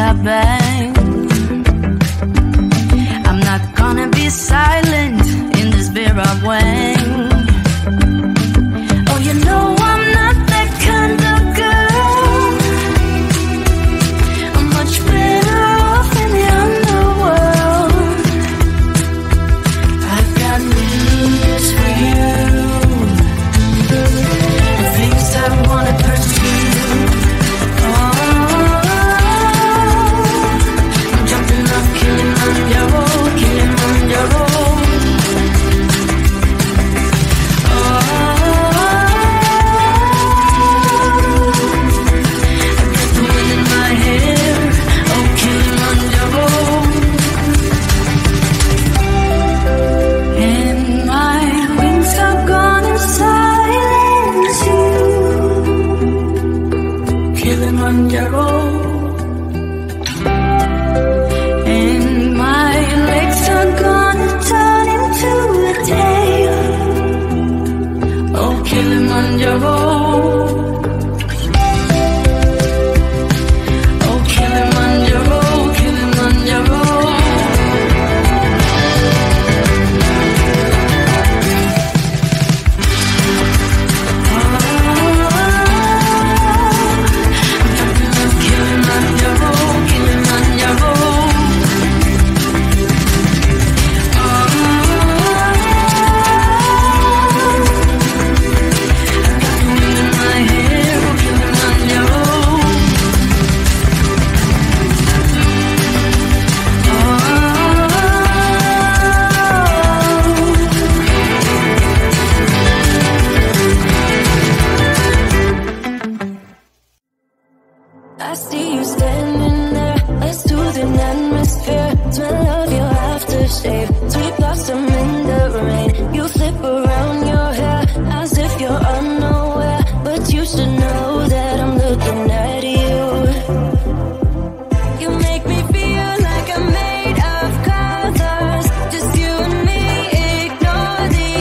I bang. I'm not gonna be silent in this beer I wang. Oh, you know I'm not that kind of girl. I'm much better off in the underworld. I've got news for you. The things I wanna pursue. I'm jumping off Kilimanjaro, Kilimanjaro. And my legs are gonna turn into a tail. Oh, Kilimanjaro. Oh, Kilimanjaro, Kilimanjaro. I see you standing there, let's do the atmosphere. Smell of your aftershave, sweet blossom in the rain. You flip around your hair as if you're unaware, but you should know that I'm looking at you. You make me feel like I'm made of colors, just you and me, ignore the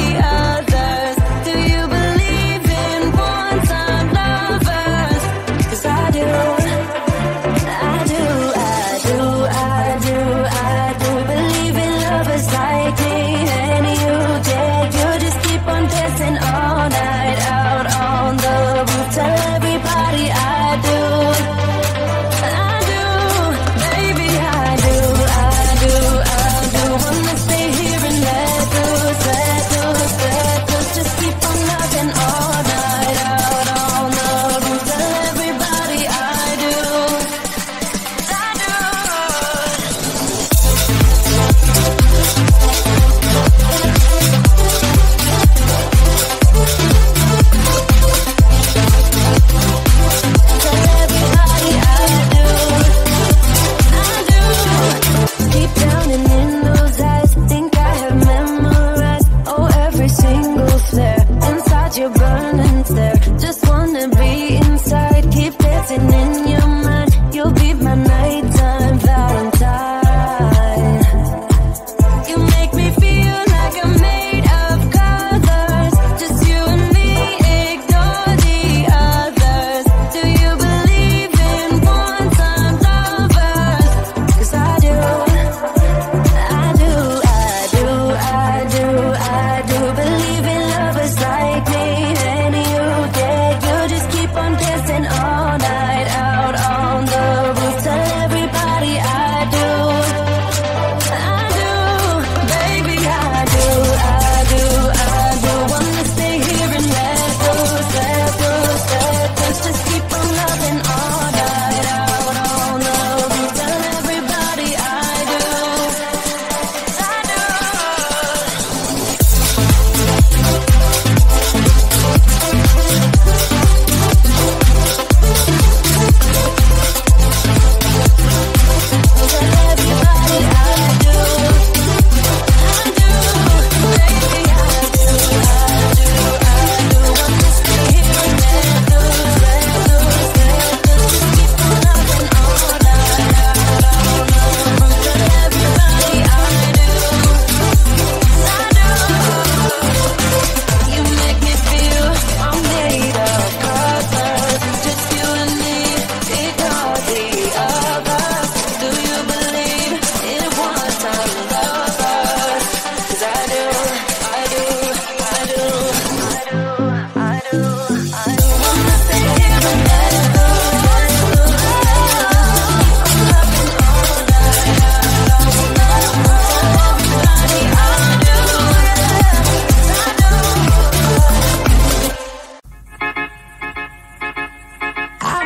others. Do you believe in one-time lovers? 'Cause I do. Believe in lovers like me and you, yeah. You just keep on dancing all night out on the roof. Tell everybody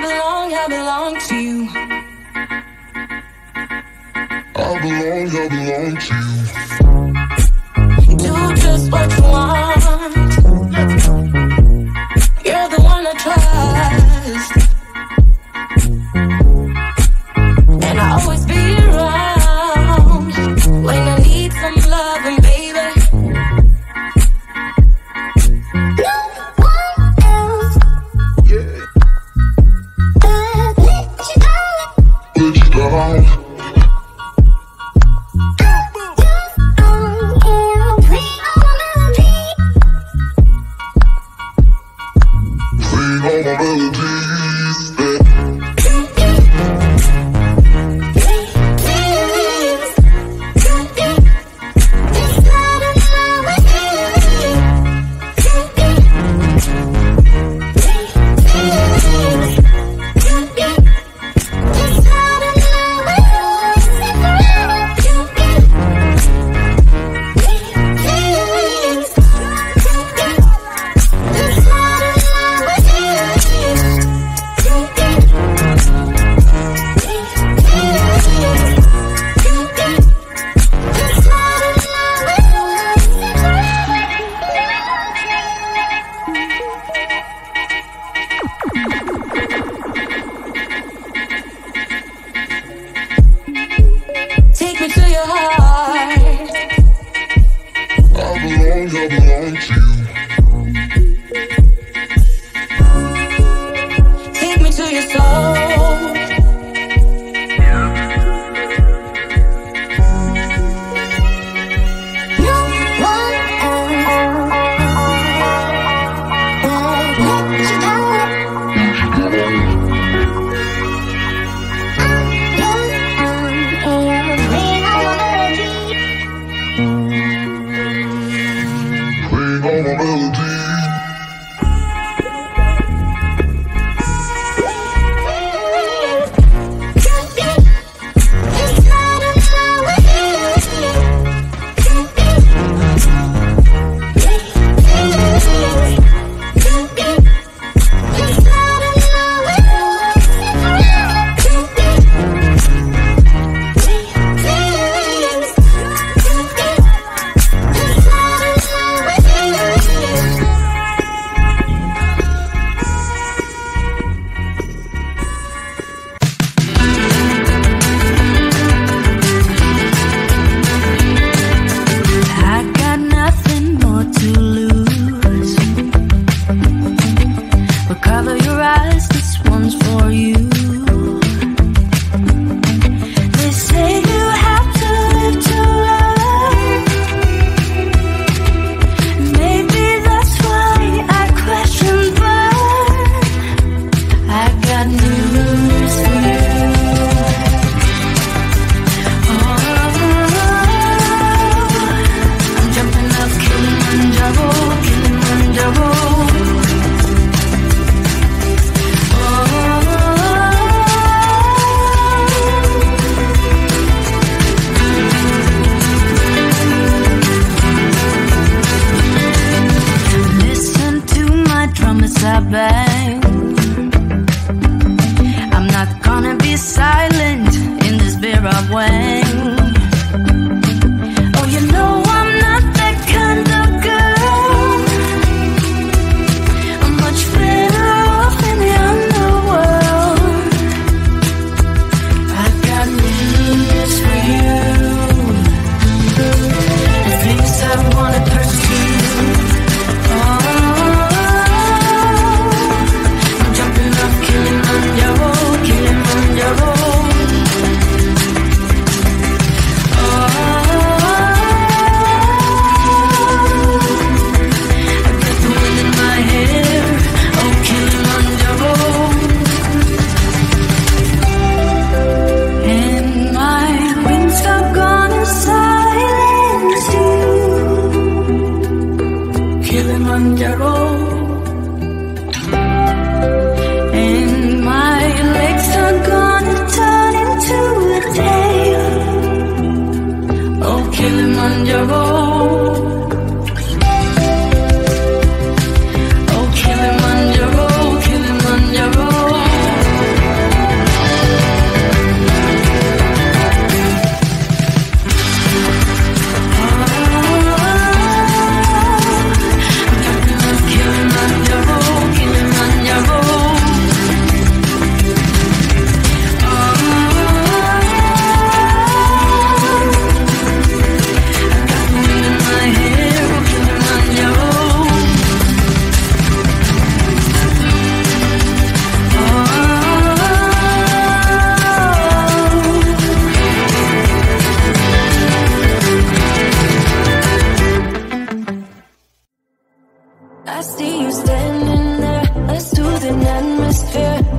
belong to you. I belong to you. Do just what you want. You're the one I trust, and I'll always be around when I need some loving, baby. No one else. Yeah. Let you down.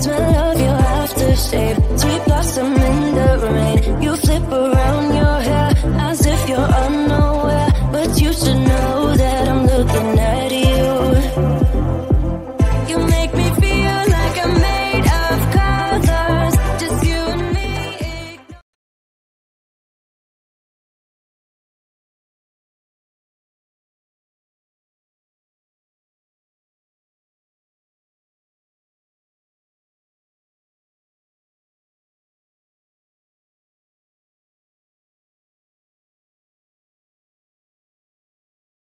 Smell of your aftershave, sweet blossom in